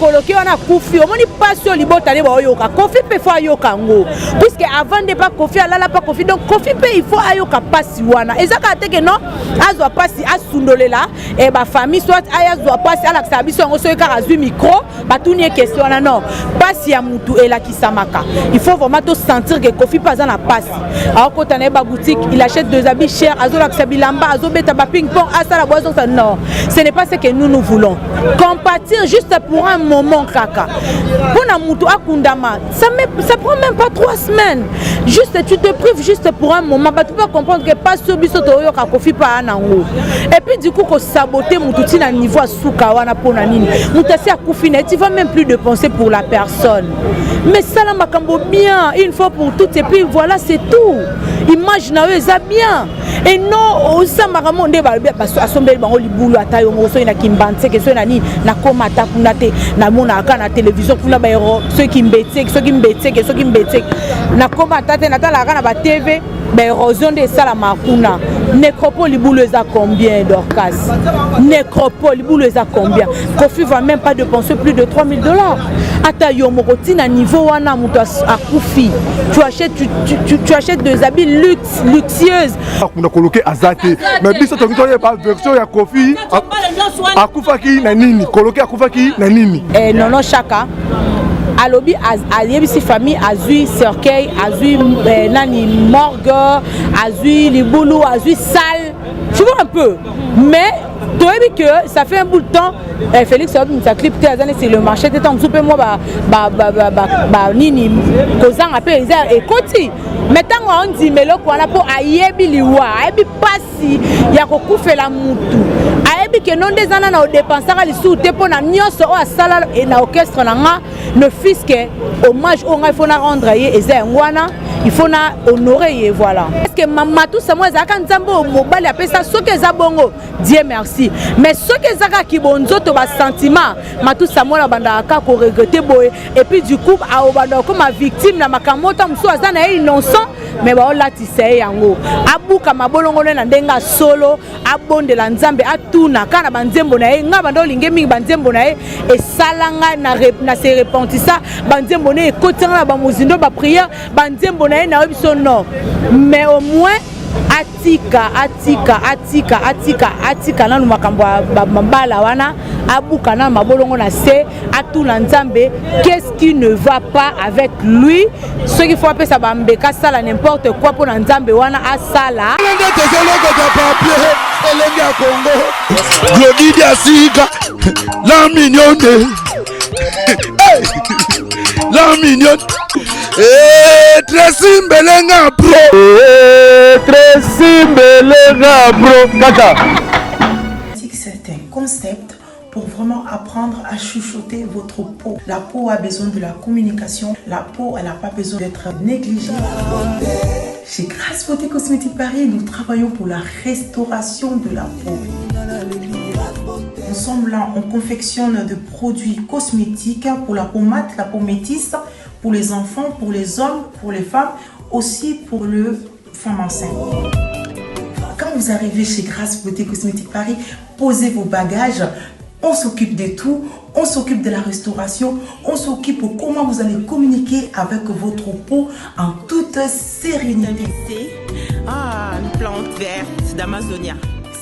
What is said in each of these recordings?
coloqué on a Kofi on moni pas sur libota les bayoka Kofi peut faire yoka ngo puisque avant de pas Kofi alala pas Kofi donc Kofi peut il faut ayoka pasi wana ezaka te que non azwa pasi asundolela et ba famille soit ayazwa pasi ala sabiso ngo so ka azui micro batuni question na non pasi ya mutu et la kisamaka il faut vraiment to sentir que Kofi pas dans la pasi alors quand on est ba boutique il achète deux habits chers azola sabilamba azobeta ba ping pong asa la boisson ça non ce n'est pas ce que nous voulons compatir juste pour un moment kaka pour na mutu akundama ça prend même pas 3 semaines juste tu te prives juste pour un moment bah tu peux comprendre que pas ce biso to yoka Kofi pa nango et puis du coup ko saboter mutu tina niveau asuka wana pona nini mutu si akufina tu vas même plus dépenser pour la personne mais ça la makambo bien une fois pour toutes et puis voilà c'est tout imagine eux ça bien et non au samaramo nde ba asombeli bango libulu atayo ngo so ina kimbanse que so nani na koma ta kuna te na mona ka na télévision kuna ba héros ceux qui mbetse na koma ta te na ta la ka na ba TV ba érosion de sala makuna nécropole libulu za combien d'orcas nécropole libulu za combien Kofi va même pas dépenser plus de $3000 atayo mokoti na niveau wana muto akufi tu achètes des habits luxueuses kuna coloqué azate mais biso to ngitoye pas version ya Kofi akufaki na nini coloqué akufaki na nini non chaka alobi ayebisi famille azui cercueil azui nani morgue azui libulu azui salle tu vois un peu mais tu as vu que ça fait un bout de temps Félix a mis sa clip c'est le marché t'es en soupe moi nini kozanga pe et koti maintenant on dit mais le quoi là pour ayebi liwa ayebi pasi ya kokufela mutu ayebi que non des anana au dépensera les sous te pona nyonso o asala et na orchestre nanga ne fisque hommage on il faut na rendre et ngwana il faut na honorer voilà parce que maman tout ça moi zaka nzambo mobali apesa soki za bongo Dieu merci mais soki zaka kibonzo to ba sentiment matou ça moi banda ka ko regretter boy et puis du coup a obanda comme victime na makamota mso azana innocent mais ba ola tiseye yango abuka mabolongo na ndenga solo abondela nzambe atuna kana banzembo na ye nga bando linge mingi banzembo na ye et salanga na se repentissa banzembo na ekotanga na ba mozindo ba prière banzembo na ye na biso non mais au moins atika nanu makambo bambala wana abuka na mabolongo na se atuna nzambe qu'est-ce qui ne va pas avec lui ce qu'il faut appeler ça bambeka sala n'importe quoi pour nzambe wana asala Glody Diasiga la mignonne la mignonne Tracy Mbelenga bro Tracy Mbelenga bro kaka. C'est un concept pour vraiment apprendre à chuchoter votre peau. La peau a besoin de la communication. La peau, elle n'a pas besoin d'être négligée. Chez Grasse Beauté Cosmétique Paris, nous travaillons pour la restauration de la peau. Nous sommes là, on confectionne des produits cosmétiques pour la peau mate, la peau métisse, pour les enfants, pour les hommes, pour les femmes, aussi pour les femmes enceintes. Quand vous arrivez chez Grasse Beauté Cosmétique Paris, posez vos bagages. On s'occupe de tout, on s'occupe de la restauration, on s'occupe de comment vous allez communiquer avec votre peau en toute sérénité. Une plante verte d'Amazonia.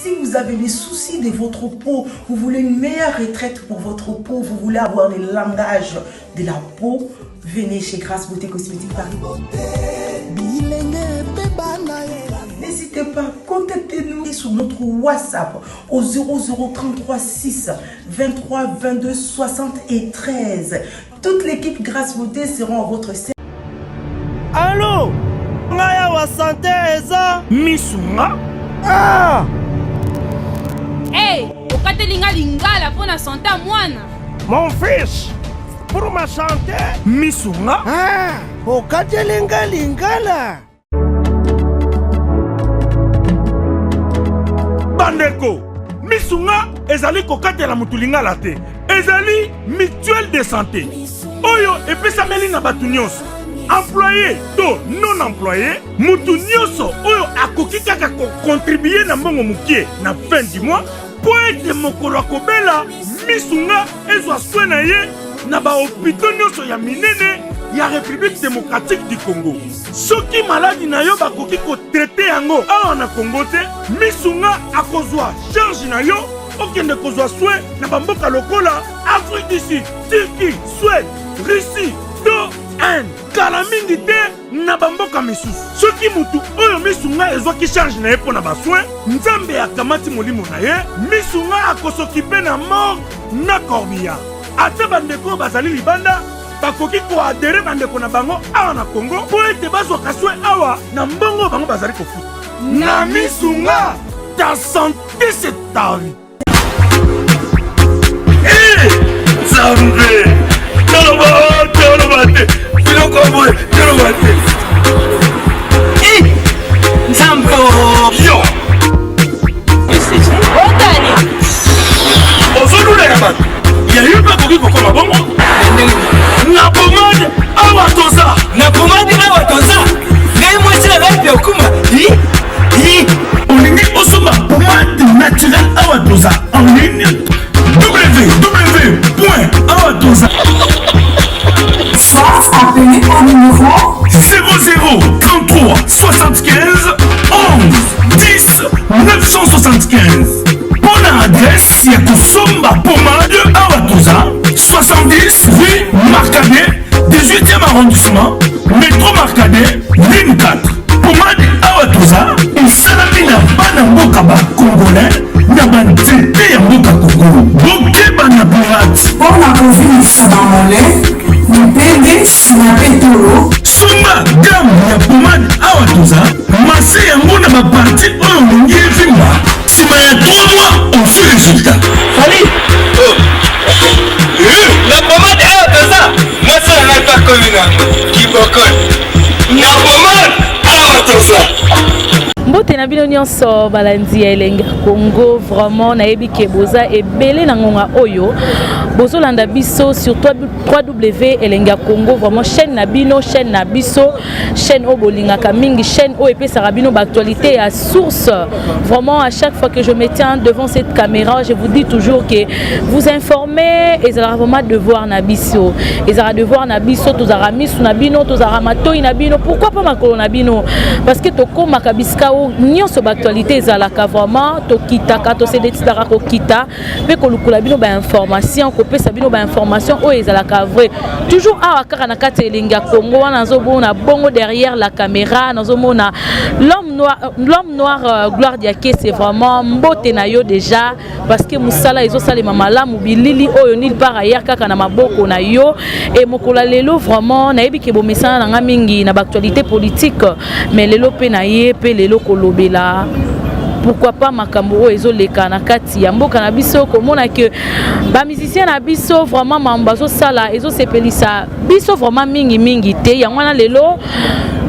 Si vous avez les soucis de votre peau, vous voulez une meilleure retraite pour votre peau, vous voulez avoir le langage de la peau, venez chez Grasse Beauté Cosmétique Paris. N'hésitez pas, contactez-nous sur notre WhatsApp au 0033 6 23 22 73. Toute l'équipe Grasse Beauté sera à votre service. Allô? Ngaya wa santé eza misunga? Ah! Hey, okatelinga lingala pona santé mwana. Mon fils, pour ma santé, misunga? Ah! Okatelinga lingala. Bandeko, misunga ezali kokatela mutulingala te. Ezali mutuelle de santé. Oyo epesameli na batu nyonso. Employé to non employé, mutu nyonso oyo akoki kaka contribuer na mbongo mukie na fin du mois pour ete mokolo akobela misunga ezwa soin na ye na bahôpitaux nyonso ya minene ya République démocratique du Congo. Soki maladi na yo bakoki kotraite yango awa na Congo te, misunga akozwa charge na yo okende kozwa soin na bamboka lokola Afrique du Sud, Turquie, Suède, Russie, to Inde. Kala mingi te na bamboka misusu. Soki mutu oyo misunga ezwaki charge na ye mpo na basoin, Nzambe akamati molimo na ye, misunga akosokipe na mort na corbillard. Ata bandeko bazali libanda bakoki koadere bandeko na bango awa na Congo po ete bazwaka soin awa na mbongo bango bazali kofuta. Na misunga, ta santé c'est ta vie. Nzambe tolobate bilokoboye tolobate Nzambe yo otani ozolula ya bato yayo bakoki kokoma bongo na pomade awa toza ngai mwasi na ngai mpe okuma olingi osomba pomade naturel awa toza en ligne www.awatoza. Soit appelé au numéro 00 33 75 11 10 975. Bonne adresse, il y a Kosomba Pomade Awatoza, 70 rue Marcadet, 18e arrondissement, métro Marcadet, ligne 4. Pomade Awatoza, et Salamina Banambokaba Congolais, Nabantete Yamboka Congo, Bokeba Naburat. pour la COVID Sabamole, Mpende Sinapetolo, Sumba gamme ya pomade Awatoza, masse yango na baparti oyo mongi evimba. Sima ya 3 mois, on fait résultat. Salut. La pomade Awatoza, moi ça n'a pas connu qui bokol. La pomade Awatoza. mbote na bino nyonso balandi ya elenga Congo, vraiment nayebi ke boza ebele na ngonga oyo bozolanda biso sur www.elenga Congo, vraiment chaîne na biso chaîne o bolingaka mingi, chaîne o epesaka bino actualité à source. Vraiment à chaque fois que je me tiens devant cette caméra, je vous dis toujours que vous informer et ça vraiment devoir na biso, et ça devoir na biso tozara misu na bino tozara matoi na bino. Pourquoi pas makolo na bino? Parce que tokoma kabiska nyonso actualité ezalaka vraiment tokitaka tosedetitaka kokita pe kolukula bino ba information kopesa bino ba information oyo ezalaka vrai toujours awa kaka na kati elenga Congo wana nazomona bongo derrière la caméra nazomona l'homme noir Gloire Diaké. C'est vraiment mbote na yo déjà parce que musala ezosalema malamu bilili oyo nil par ailleurs kaka na maboko na yo et mokola lelo vraiment nayebi ke bomesana na nga mingi na actualité politique mais lelo pe na ye pe lelo kolobela pourquoi pas makambo oyo ezoleka na kati ya mboka na biso komona ke ba musicien na biso vraiment mambazo sala ezosepelisa biso vraiment mingi te yango wana lelo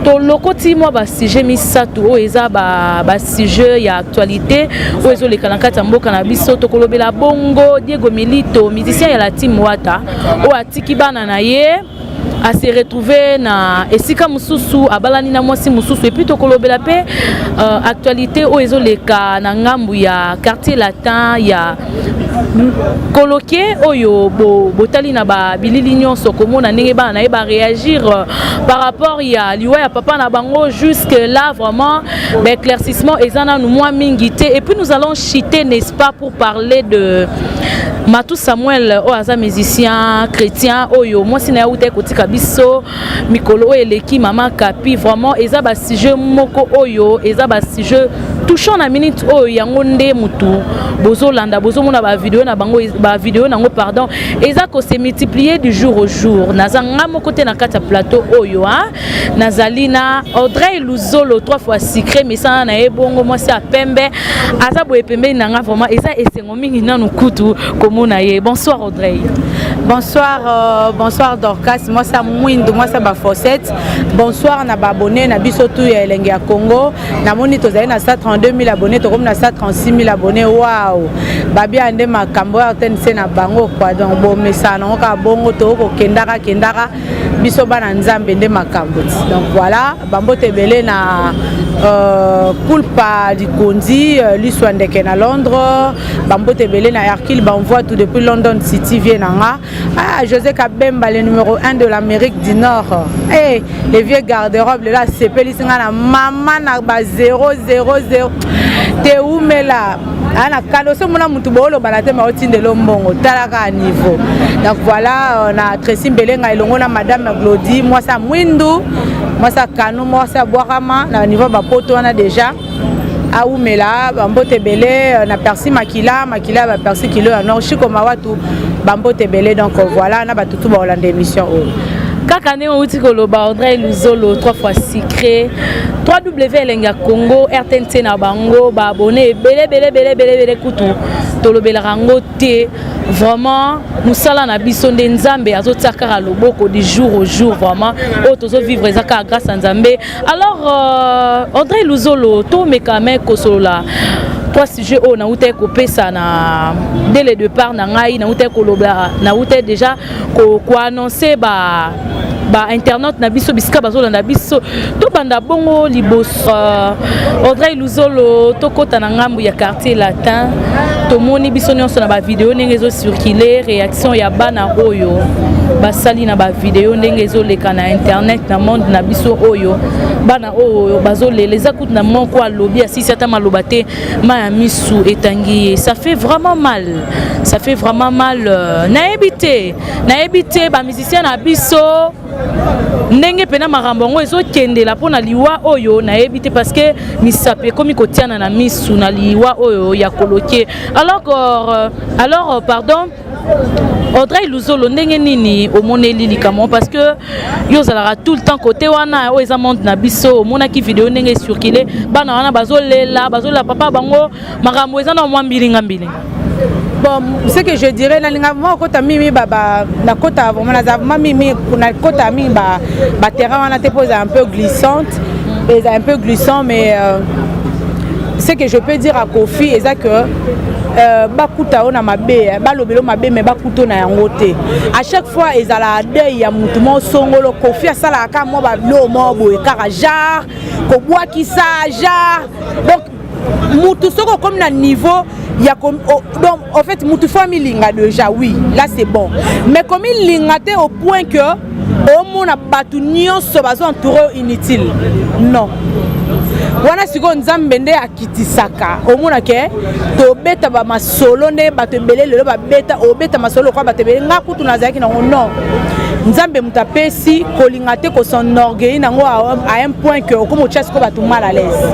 tolokoti mwa ba sujet misato oyo eza ba sujet ya actualité oyo ezoleka na kati ya mboka na biso tokolobela bongo Diego Milito musicien ya la team Wata oyo atiki bana na ye a se retrouver na esika mususu abalani na mwasi mususu et puis tokolobela pe actualité o ezoleka na ngambu ya quartier latin ya coloqué oyo botali na ba bilili nyonso komona ndenge bana na ba réagir par rapport ya liwa ya papa na bango jusque là vraiment l'éclaircissement ezana nous moins mingité. Et puis nous allons chiter n'est-ce pas pour parler de Matou Samuel oaza musicien chrétien oyo moi sina uté kotika biso mikolo eleki mama kapi vraiment eza ba sujet moko oyo eza ba sujet touchant na minute oyo yango nde mutu bozolanda bozomona ba vidéo na bango ba vidéo nango pardon eza ko se multiplier du jour au jour nazanga moko te na kata plateau oyo nazalina Audrey Luzolo 3 fois secret mais ça na ebongo moi c'est a pembe aza boye pembe nanga vraiment eza esengo mingi nanu kutu komona ye. Bonsoir Audrey. Bonsoir Dorcas, moi ça Mwindo, moi ça ba Fossette. Bonsoir na abonnés na biso tout ya Elenga Congo. Na moni tozali na 132 000 abonnés, to comme na 136 000 abonnés. Waouh. Babi ande makambo ya tense na bango quoi. Donc bon message na ka bongo to ko kendaka biso bana nzambe nde makambo. Donc voilà, bambote belé na Kulpa Likondi, Liswandeke na Londres, bambote belé na Hercule Banvoie tout depuis London City Vienanga. Ah, José Kabemba, le numéro 1 de l'Amérique du Nord. Hey, les vieux garde-robes là, c'est Pélissinga na maman na ba 000. Te umela. Ana kado so mona mutu bolo balate ma otinde lombongo talaka à niveau. Donc voilà, on a Tracy Mbelenga elongo na madame Glody, moi ça Mwindu, moi ça Kanu, moi ça Boarama na niveau ba poto on a déjà. Aoumela, Bambote Belé, na Persi Makila ba Persi Kilo à Nord Chiko Mawatu, Bambote Belé. Donc voilà, on a tout ba Hollande émission. Kakane outi koloba André Luzolo 3 fois secret 3W Elenga Congo RTNC na bango ba abonné belé kutu tolobela rango te vraiment musala na biso nde nzambe azotsaka loboko du jour au jour vraiment o tozo vivre ezaka grâce à nzambe. Alors André Luzolo to mekame kosolola 3 sujets o na uté ko pesa na dès le départ na ngai na uté ko lobla na uté déjà ko annoncer ba internet na biso bisika bazolanda biso to banda bongo libos André Luzolo to kota na ngambu ya quartier latin to moni biso nyonso na ba vidéo ndenge zo circuler réaction ya bana oyo basali na ba vidéo ndenge zo leka na internet na monde na biso oyo bana oyo bazoleleza kutu na moko alobi asisi ata maloba te ma misu etangi. Ça fait vraiment mal na ebité ba musicien na biso ndenge pena makambo ngo ezokendela pona liwa oyo na ebité parce que misape komi kotiana na misu na liwa oyo ya koloke. Alors pardon André Luzolo ndenge nini omoneli likamo parce que yo zalara tout le temps côté wana o eza monde na biso mona ki vidéo ndenge circuler bana wana bazolela papa bango makambo eza na mwa mbilinga. Bon, ce que je dirais, na kota mimi baba na kota vraiment na mimi na kota mimi ba terrain on a été posé un peu glissant mais ce que je peux dire à Kofi c'est que bakuta ona mabe balobelo mabe mais bakuto na yango te. À chaque fois ezala deuil ya mutu mo songolo Kofi asala ka mo ba lo mo boye kaka jar ko bwa kisa jar. Donc mutu soko comme na niveau ya comme donc en fait mutu famille linga déjà oui là c'est bon mais comme il lingate au point que au mona batu nyonso bazo entouré inutile non wana siko nzambe nde akitisaka omona ke to beta ba masolo nde bato belé lelo ba beta obeta masolo kwa bato belé ngakutu nazaki na non nzambe mutapesi kolingate ko son orgueil nango à un point que comme chasse ko bato mal à l'aise.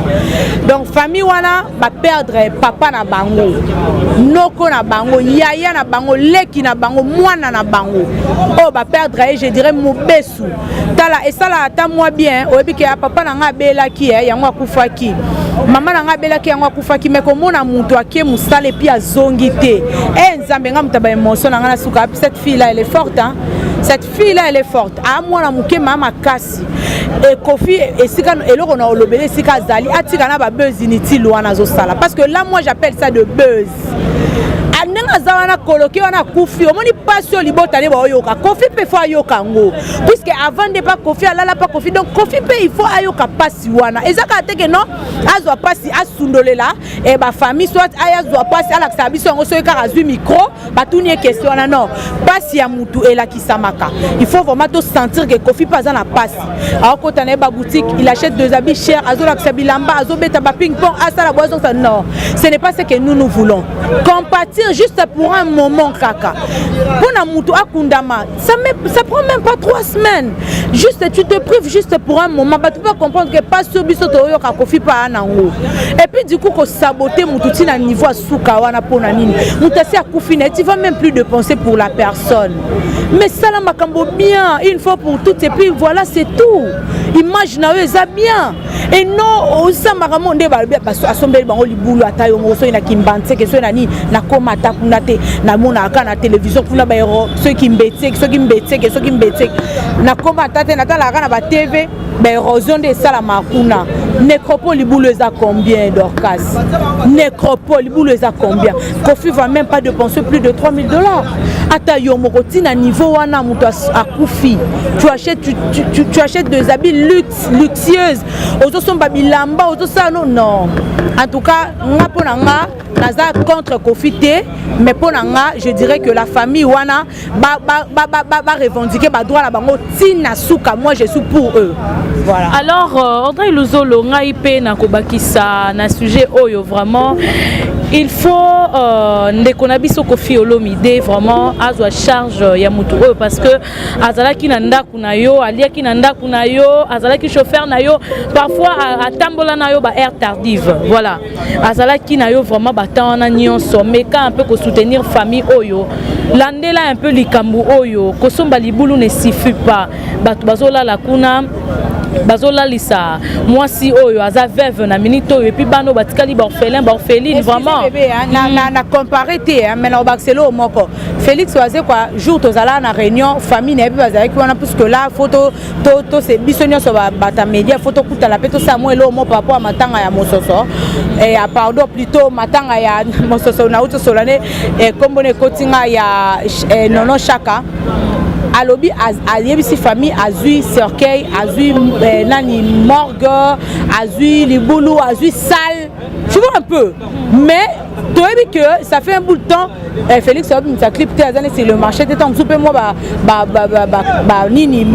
Donc famille wana ba perdre papa na bango noko na bango yaya na bango leki na bango mwana na bango oh ba perdre je dirais mobesu tala et ça là ata moi bien oyebi ke papa na nga bela ki yango akufaki mama na nga bela ki yango akufaki mais komona mutu akie musale pi azongi te nzambe nga mutaba émotion na nga na suka. Cette fille là elle est forte hein. Cette fille là elle est forte a mwana muke mama kasi et Kofi esika eloko na olobele esika zali atika na ba buzz inutile wana zo sala parce que là moi j'appelle ça de buzz. Anenga zawana koloki wana Kofi omoni passion libota ne ba oyoka Kofi pe faut ayoka ngo puisque avant de pas Kofi alala pas Kofi donc Kofi pe il faut ayoka pasi wana ezaka teke non azwa pasi asundolela et ba famille soit ayazwa pasi ala sabiso ngo soyeka azwi micro batuni question na non pasi ya mutu ela kisamaka. Il faut vraiment te sentir que Kofi pas na pasi alors quand on est ba boutique il achète deux habits chers azola ksabilamba azobeta ba ping pong asa la boisson ça non ce n'est pas ce que nous voulons. Compatir juste pour un moment kaka pour na mutu akundama ça prend même pas 3 semaines juste tu te prives juste pour un moment tu peux comprendre que pas sur biso to yoka Kofi pa nango et puis du coup ko saboter mutu tina niveau asuka wana pona nini mutu si akufine tu vas même plus dépenser pour la personne mais ça la makambo bien une fois pour toutes et puis voilà c'est tout. Imagine ça bien et non osa makambo nde ba asombeli bango libulu atayo ngo so ina kimbanse ke so nani na koma takuna te na mona aka na télévision kuna ba hero ceux qui mbetse na koma tate na tala aka na ba TV ba érosion de sala makuna nécropole libulu za combien Dorcas nécropole libulu za combien Kofi va même pas dépenser plus de $3000 ata yo moko tina niveau wana mutu akufi tu achètes des habits luxueuses ozosomba bilamba ozosala non en tout cas nga pona nga naza contre Kofi te mais pona nga je dirais que la famille wana ba revendiquer ba droit la bango tina suka moi je suis pour eux voilà. Alors André Luzolo ngai pe na kobakisa na sujet oyo vraiment il faut ndeko na biso Kofi Olomide vraiment azwa charge ya mutu oyo parce que azalaki na ndaku na yo aliaki na ndaku na yo azalaki chauffeur na yo parfois atambola na yo ba air tardive voilà azalaki na yo vraiment batana nyonso mais quand un peu ko soutenir famille oyo landela un peu likambu oyo kosomba libulu ne suffit pas batu bazola la kuna bazola lisa moi si oyo aza veuve na minute oyo et puis bano batikali ba orpheline vraiment na comparer te mais na baxelo moko Félix Oazé quoi jour tozala na réunion famille na bi bazala ki wana puisque là photo to c'est bisonyo so bata média photo kuta la peto Samuel mo papa matanga ya mososo et pardon plutôt matanga ya mososo na auto solane et kombone kotinga ya nono chaka alobi ayebisi famille azui cercueil azui nani morgue azui libulu azui salle tu vois un peu mais tu as vu que ça fait un bout de temps Félix a mis sa clip c'est le marché de temps soupe moi nini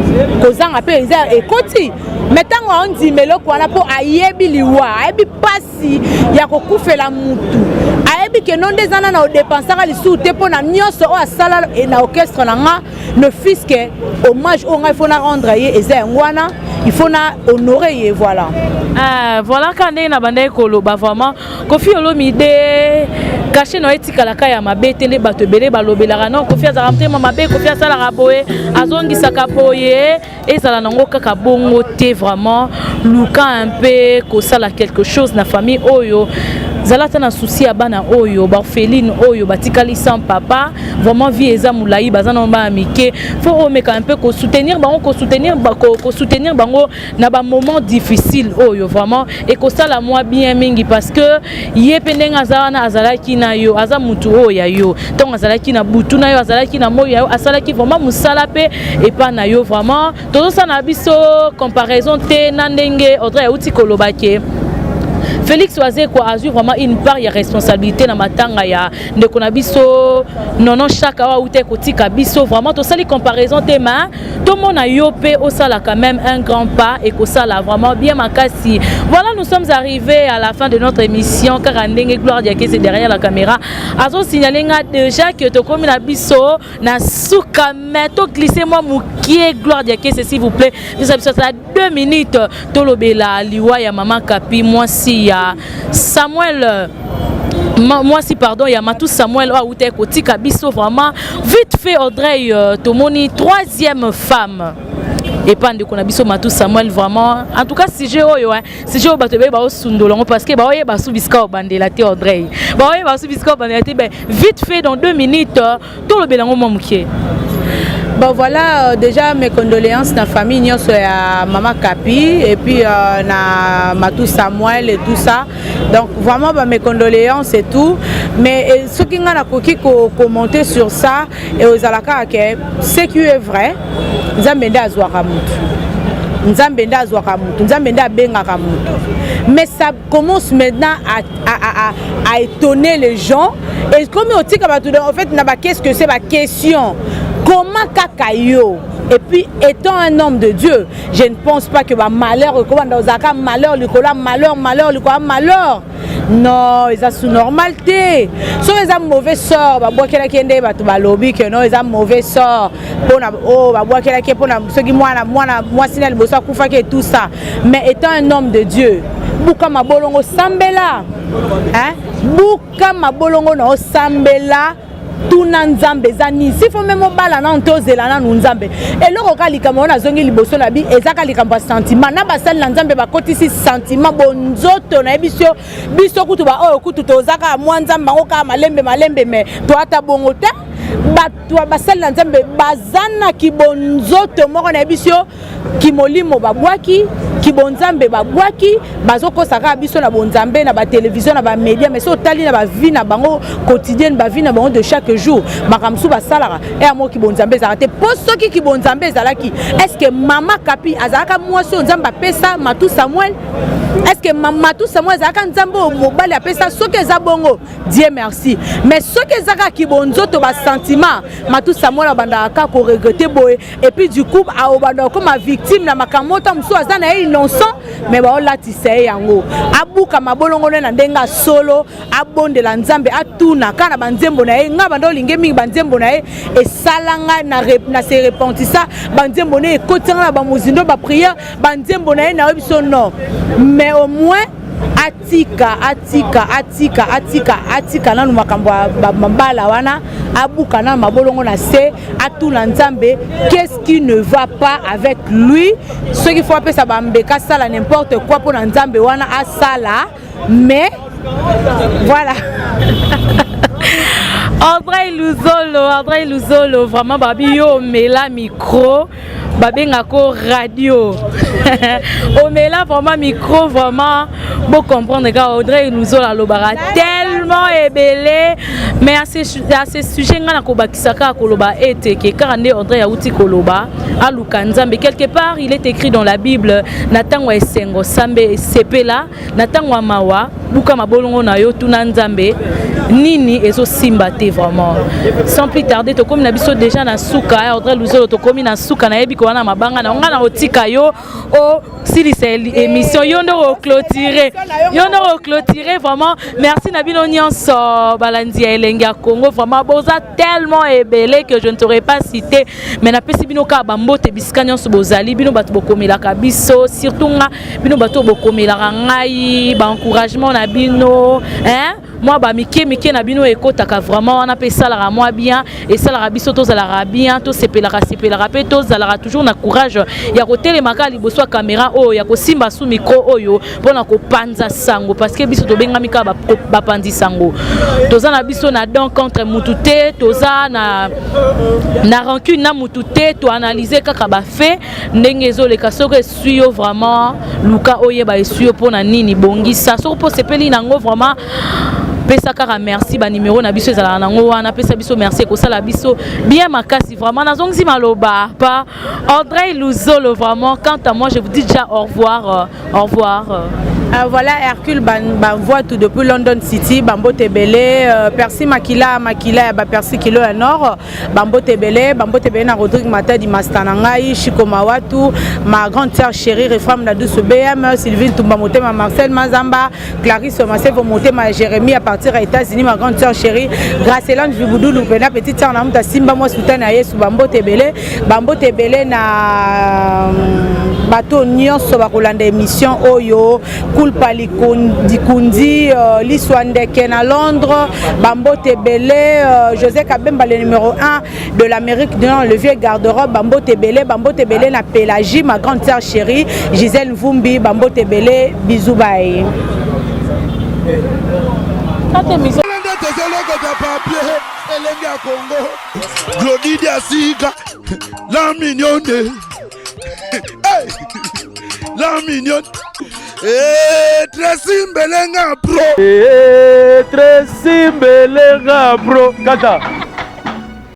kozanga pe et koti mais tant on dit mais le kwana po ayebi liwa ayebi pasi ya kokufela mutu ayebi que non des anana o dépensera les sous te pona nyonso o asala et na orchestre nanga le fils que hommage on il faut na rendre et ngwana il faut na honorer voilà voilà quand na bande koloba vraiment Kofi Olomide caché no etikalaka ya mabete ne bato belé balobelaka non Kofi azamte mabe Kofi asala raboé azongisa kapoye ezala nango kaka bongo te vraiment luka un peu ko sala quelque chose na famille oyo zalata na souci ya bana oyo ba orpheline oyo batikali sans papa vraiment vie eza mulayi bazana ba amike faut omeka un peu ko soutenir bango na ba moment difficile oyo vraiment et ko sala moi bien mingi parce que yependenga azana azalaki na yo aza mutu oya yo donc azalaki na butu na yo azalaki na moyo yo asalaki vraiment musala pe et pas na yo vraiment todo ça na biso comparaison te na ndenge Audrey uti kolobake Félix Oazé quoi a vraiment une part de responsabilité dans matanga ya ndeko na biso nono chaka wa ute kotika biso vraiment to sali comparaison tema tout monde a yopé au sala quand même un grand pas et que ça là vraiment bien makasi. Voilà, nous sommes arrivés à la fin de notre émission car ndenge Gloire Diaké c'est derrière la caméra azo signaler déjà que to comme na biso na suka meto glisser moi mukie Gloire Diaké c'est s'il vous plaît ça 2 minutes tolobela liwa ya maman Kapi moi si ya Samuel moi si pardon il y a Matou Samuel ou te kotika biso vraiment vite fait Audrey Tomoni 3e femme et pas de konabiso Matou Samuel vraiment en tout cas si j'ai oyo si j'ai bato ba osundolongo parce que ba oye ba subiska bandela te Audrey ba oye ba subiska bandela te vite fait dans 2 minutes tout le belango momuké. Bon voilà, déjà mes condoléances na famille nyonso ya Maman Kapi et puis na Matou Samuel et tout ça. Donc vraiment mes condoléances et tout. Mais ce qui nga na koki commenter sur ça et aux alaka que ce qui est vrai, Nzambe azwaka mutu. Nzambe azwaka mutu, Nzambe abengaka mutu. Mais ça commence maintenant à étonner les gens et comme on dit en fait qu'est-ce que c'est ma question. Comment kakayo et puis étant un homme de Dieu, je ne pense pas que malheur malheur malheur non, ils ont sous normalité. Si ils ont mauvais sort, bah qui lobby que non, ils ont mauvais sort. Pour ceux qui moi sinel bossa kufa que tout ça. Mais étant un homme de Dieu, buka mabolongo sambela, hein? Buka mabolongo no sambela. Tout Nzambe zani si faut même bala na ntozela na Nzambe et loko kalika mona zongi liboso na bi ezaka likambo sentiment na basali na Nzambe bakotisi sentiment bonzoto na biso kutu ba oyo kutu tozaka mwa Nzambe ngo ka malembe me to ata bongo te bato basali na nzambe bazana kibonzoto moko na biso kimolimo babwaki kibonzambe babwaki bazokosaka biso na bonzambe na ba télévision na ba média mais so tali na ba vie na bango quotidienne ba vie na bango de chaque jour makamsu basalaka et amo kibonzambe zalate posoki kibonzambe zalaki est-ce que mama kapi azalaka mwasi nzamba pesa matu Samuel est-ce que matu Samuel azalaka nzambo mobali apesa soki eza bongo Dieu merci mais soki ezaka kibonzoto ba sentiment matu Samuel abandaka ko regretter boye et puis du coup aobanda comme victime na makamota muso azana innocent mais ba olatisa yango abuka mabolongo na ndenga solo abondela nzambe atuna kana banzembo na ye nga bando linge mingi banzembo na ye esalanga na se repentisa banzembo na ekotanga na ba muzindo ba prière banzembo na ye na biso non mais au moins atika nanu makambo mabala wana abuka na mabolongo na se atuna nzambe qu'est-ce qui ne va pas avec lui ce qu'il faut appeler ça bambeka sala n'importe quoi pour nzambe wana asala mais voilà. André Luzolo, vraiment babi yo mela micro, babengako radio. On met là vraiment micro, vraiment pour comprendre que André Luzolo alobara tellement ébélé, mais à ce sujet ngana ko bakisaka koloba ete ke karande André Yauti koloba alukanzambe quelque part il est écrit dans la Bible natangwa esengo sambe sepela natangwa mawa buka mabolongo na yo tuna nzambe nini ezo simba te vraiment sans plus tarder to comme na biso déjà na suka André Luzolo to komi na suka na yebi ko wana mabanga na ngana otika yo o sili c'est émission yondo clôturer vraiment merci na bino nyonso balandi elenga Congo vraiment boza tellement ébélé que je ne t'aurais pas cité mais na pesi bino ka bambote bisika nyonso bozali bino bato bokomela ka biso surtout nga bino bato bokomela ngai ba encouragement na bino hein moi ba mike na bino ekotaka vraiment on appelle ça la moi bien et ça la biso to za bien to sepelaka pe to za toujours na courage ya ko telemaka liboso caméra o ya ko simba sous micro oyo pona ko panza sango parce que biso to benga mika ba pandi sango toza na biso na donc contre mutute toza na rancune na mutute to analyser kaka ba fait ndenge ezoleka soko esuyo vraiment luka oye ba esuyo pona nini bongisa soko po sepeli nango vraiment pesa kaka merci ba numéro na biso ezala nango wana pesa biso merci ko sala biso bien makasi vraiment nazongzi maloba pas André Luzolo vraiment quant à moi je vous dis déjà au revoir voilà Hercule voit tout depuis London City Bambo Tebele Percy Makila ba Percy Kilo à Nord Bambo Tebele na Rodrigue Matadi Mastanangai Chiko Mawatu ma grande sœur chérie Refram na douce BM Sylvine Tumba Motema Marcel Mazamba Clarisse Massevo Motema Jérémie à partir aux États-Unis ma grande sœur chérie Gracelane Viboudou Lupena petite sœur na muta Simba moi Sultana Yesu Bambo Tebele na bateau nyonso bakolanda émission oyo Kulpali Dikundi Liswandeke na Londres Bambo Tebele José Kabemba le numéro 1 de l'Amérique du Nord le vieux garde-robe Bambo Tebele na Pélagie ma grande sœur chérie Gisèle Vumbi Bambo Tebele bisous bye la mignonne la mignonne Tracy Mbelenga bro Kata